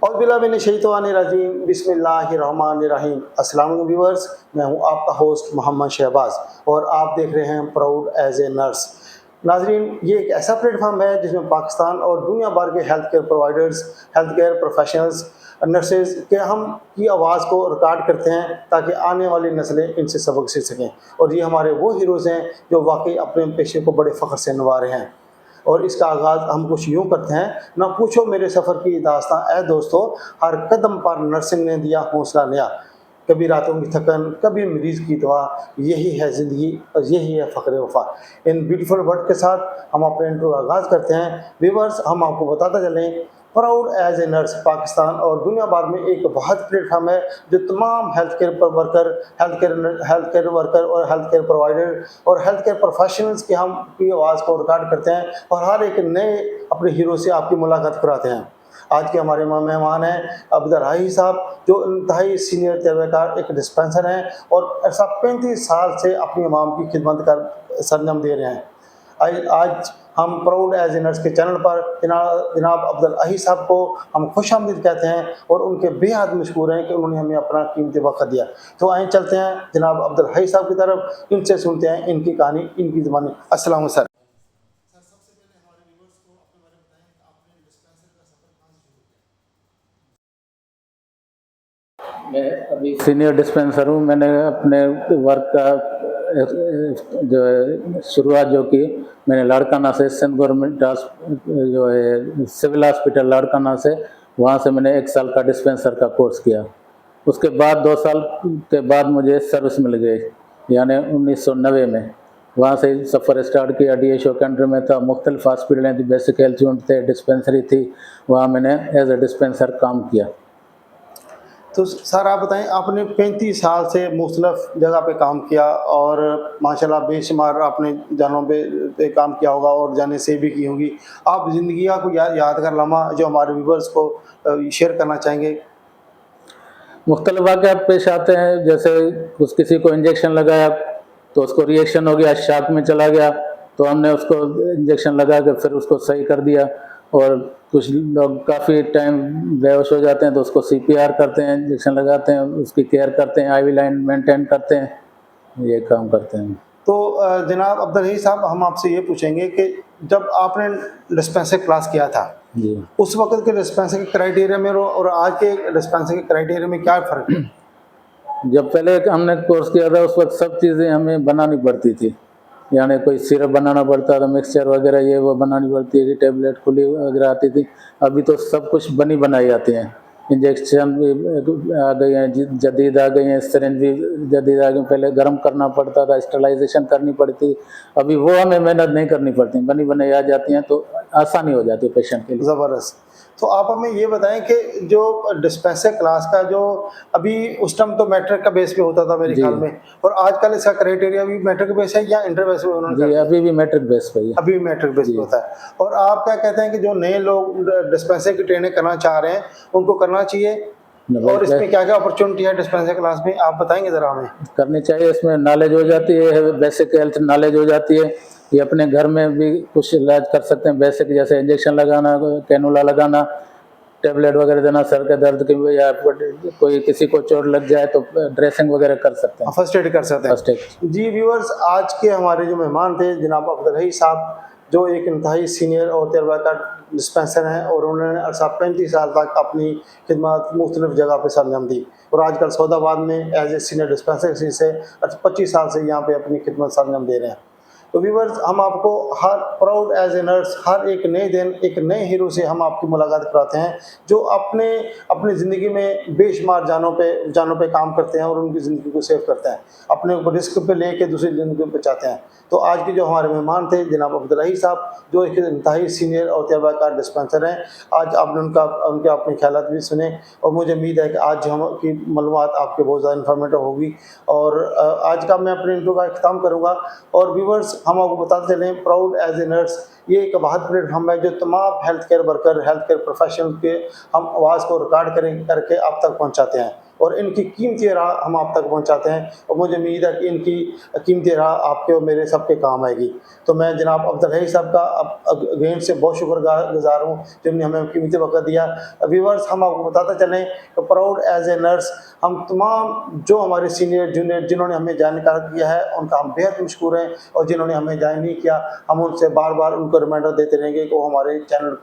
औज़ुबिल्लाहिमिनश्शैतानिर्रजीम बिस्मिल्लाहिर्रहमानिर्रहीम। अस्सलाम वालेकुम व्यूअर्स, मैं हूं आपका होस्ट मोहम्मद शहबाज और आप देख रहे हैं प्राउड एज ए नर्स। नाजरीन, ये एक ऐसा प्लेटफॉर्म है जिसमें पाकिस्तान और दुनिया भर के health care providers, health care professionals, nurses के हम की आवाज़ को रिकॉर्ड करते हैं ताकि आने वाली नस्लें इनसे सबक सीख सकें। और ये हमारे वो हीरोज़ हैं जो वाकई अपने पेशे को बड़े फ़ख्र से निभा रहे हैं। और इसका आगाज़ हम कुछ यूँ करते हैं, ना पूछो मेरे सफ़र की दास्तां ऐ दोस्तों, हर कदम पर नर्सिंग ने दिया हौसला नया। कभी रातों की थकन, कभी मरीज़ की दुआ, यही है ज़िंदगी और यही है फ़ख्र वफ़ा। इन ब्यूटीफुल वर्ड के साथ हम अपने इंट्रो का आगाज़ करते हैं। व्यूअर्स, हम आपको बताते चलें, proud as a nurse Pakistan और दुनिया भर में एक बहुत प्लेटफॉर्म है जो तमाम health care worker, health care worker और हेल्थ केयर प्रोवाइडर और हेल्थ केयर प्रोफेशनल्स की हम की आवाज़ को रिकॉर्ड करते हैं और हर एक नए अपने हीरो से आपकी मुलाकात कराते हैं। आज के हमारे मेहमान हैं अब्दुल रही साहब, जो इंतहाई सीनियर तजर्बेकार एक डिस्पेंसर हैं और ऐसा 35 साल से अपनी आवाम की खिदमत कर सरंजाम दे रहे हैं। आज हम प्राउड एज ए नर्स के चैनल पर जनाब अब्दुल रही साहब को हम खुशामदीद कहते हैं और उनके बेहद मशहूर हैं कि उन्होंने हमें अपना कीमती वक्त दिया। तो आइए चलते हैं जनाब अब्दुल रही साहब की तरफ, इनसे सुनते हैं इनकी कहानी, इनकी ज़बानी। अस्सलाम सर। मैं अभी सीनियर डिस्पेंसर हूँ। मैंने अपने वर्क का जो है शुरुआत जो की, मैंने लाड़काना से सेंट गवर्नमेंट जो है सिविल हॉस्पिटल लाड़काना से, वहाँ से मैंने 1 साल का डिस्पेंसर का कोर्स किया। उसके बाद 2 साल के बाद मुझे सर्विस मिल गई, यानी 1990 में। वहाँ से सफ़र स्टार्ट किया। DSO कंट्री में था, मुख्तलिफ हॉस्पिटलें थी, बेसिक हेल्थ यूनिट थे, डिस्पेंसरी थी, वहाँ मैंने एज ए डिस्पेंसर काम किया। तो सर आप बताएं, आपने 35 साल से मुख्तलिफ जगह पे काम किया और माशाल्लाह बेशुमार आपने जानों पे काम किया होगा और जाने से भी की होगी। आप ज़िंदगी का कोई यादगार लम्हा जो हमारे व्यूवर्स को शेयर करना चाहेंगे? मुख्तलिफ वाक़यात पेश आते हैं, जैसे किसी को इंजेक्शन लगाया तो उसको रिएक्शन हो गया, शॉक में चला गया, तो हमने उसको इंजेक्शन लगा के फिर उसको सही कर दिया। और कुछ लोग काफ़ी टाइम बेहोश हो जाते हैं तो उसको CPR करते हैं, इंजेक्शन लगाते हैं, उसकी केयर करते हैं, IV लाइन मेंटेन करते हैं, ये काम करते हैं। तो जनाब अब्दुल रही साहब, हम आपसे ये पूछेंगे कि जब आपने डिस्पेंसर क्लास किया था जी, उस वक्त के डिस्पेंसर के क्राइटेरिया में और आज के डिस्पेंसर के क्राइटेरिया में क्या फ़र्क है? जब पहले हमने कोर्स किया था उस वक्त सब चीज़ें हमें बनानी पड़ती थी, यानी कोई सिरप बनाना पड़ता था, मिक्सचर वगैरह ये वो बनानी पड़ती थी, टेबलेट खुली वगैरह आती थी। अभी तो सब कुछ बनी बनाई आती हैं। इंजेक्शन भी आ गए हैं, जदीद आ गई हैं, सिरिंज भी जदीद आ गई। पहले गर्म करना पड़ता था, स्टरलाइजेशन करनी पड़ती, अभी वो हमें मेहनत नहीं करनी पड़ती, बनी बनाई आ जाती हैं तो आसानी हो जाती है पेशेंट के लिए। ज़बरदस्त। तो आप हमें ये बताएं कि जो डिस्पेंसर क्लास का जो अभी उस टाइम तो मैट्रिक का बेस पे होता था मेरे जी। ख्याल में, और आजकल इसका क्राइटेरिया भी मैट्रिक बेस है या इंटर बेस पे उन्होंने कर जी, दिया? अभी भी मैट्रिक बेस पे ही है। अभी भी मैट्रिक बेस जी। पे होता है। और आप क्या कहते हैं कि जो नए लोग डिस्पेंसर की ट्रेनिंग करना चाह रहे हैं उनको करना चाहिए? और इसमें क्या क्या अपॉर्चुनिटी है डिस्पेंसर क्लास में, आप बताएंगे ज़रा हमें? करनी चाहिए। इसमें नॉलेज हो जाती है, बेसिक हेल्थ नॉलेज हो जाती है। ये अपने घर में भी कुछ इलाज कर सकते हैं बेसिक, जैसे इंजेक्शन लगाना, कैनुला लगाना, टेबलेट वगैरह देना, सर के दर्द की, या कोई किसी को चोट लग जाए तो ड्रेसिंग वगैरह कर सकते हैं, फर्स्ट एड कर सकते हैं। First aid. जी व्यूअर्स, आज के हमारे जो मेहमान थे जनाब अब्दुल रही साहब, जो एक इंतहाई सीनियर और तजर्बाकार डिस्पेंसर हैं और उन्होंने 35 साल तक अपनी खिदमत मुख्तलिफ जगह पर सरंजाम दी और आजकल सौदाबाद में एज ए सीनियर डिस्पेंसर से 25 साल से यहाँ पे अपनी खिदमत सरंजाम दे रहे हैं। तो व्यूअर्स, हम आपको हर प्राउड एज ए नर्स हर एक नए दिन एक नए हीरो से हम आपकी मुलाकात कराते हैं जो अपनी ज़िंदगी में बेशुमार जानों पे काम करते हैं और उनकी ज़िंदगी को सेव करते हैं, अपने ऊपर रिस्क पे लेके दूसरी ज़िंदगी को बचाते हैं। तो आज के जो हमारे मेहमान थे जनाब अब्दुल रही साहब, जो एक इंतहाई सीनियर और तजर्बाकार डिस्पेंसर हैं, आज आपने उनके अपने ख्यालात भी सुने और मुझे उम्मीद है कि आज जो हम की मालूमात आपके बहुत ज़्यादा इन्फॉर्मेटिव होगी। और आज का मैं अपने इंट्रो का अख्ताम करूँगा। और व्यूवर्स, हम आपको बताते चलें, प्राउड एज ए नर्स ये एक बहुत प्लेटफॉर्म है जो तमाम health care worker, health care professional के हम आवाज़ को रिकॉर्ड करके आप तक पहुँचाते हैं। और इनकी कीमती राह हम आप तक पहुंचाते हैं, और मुझे उम्मीद है कि इनकी कीमती राह आपके और मेरे सबके काम आएगी। तो मैं जनाब अब्दुल हई साहब का अगेन से बहुत शुक्रगुजार हूँ जिन्होंने हमें कीमती वक्त दिया। व्यूअर्स, हम आपको बताते चलें कि प्राउड एज ए नर्स हम तमाम जो हमारे सीनियर जूनियर जिन्होंने हमें जानकार किया है उनका हम बेहद मशहूर हैं, और जिन्होंने हमें ज्वाइन नहीं किया हम उनसे बार बार उनको रिमाइंडर देते रहेंगे कि वो हमारे चैनल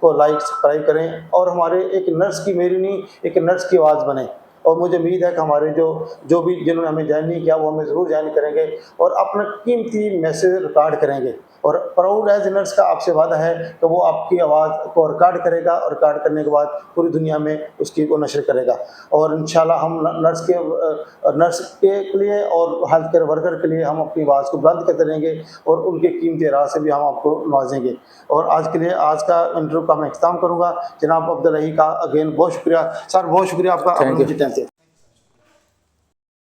को लाइक सब्सक्राइब करें और हमारे एक नर्स की, मेरी नहीं, एक नर्स की आवाज़ बने। और मुझे उम्मीद है कि हमारे जो भी जिन्होंने हमें ज्वाइन नहीं किया वो हमें ज़रूर ज्वाइन करेंगे और अपना कीमती मैसेज रिकॉर्ड करेंगे। और प्राउड एज नर्स का आपसे वादा है कि वो आपकी आवाज़ को रिकॉर्ड करेगा, और रिकॉर्ड करने के बाद पूरी दुनिया में उसकी वो नशर करेगा। और इंशाल्लाह हम नर्स के लिए और हेल्थ केयर वर्कर के लिए हम अपनी आवाज़ को बुलंद करते रहेंगे, और उनके कीमती राह से भी हम आपको नवाजेंगे। और आज के लिए आज का इंटरव्यू का मैं इख्तिताम करूँगा। जनाब अब्दुल हई का अगेन बहुत शुक्रिया सर, बहुत शुक्रिया आपका। Thank you. मुझे टाइम दिया।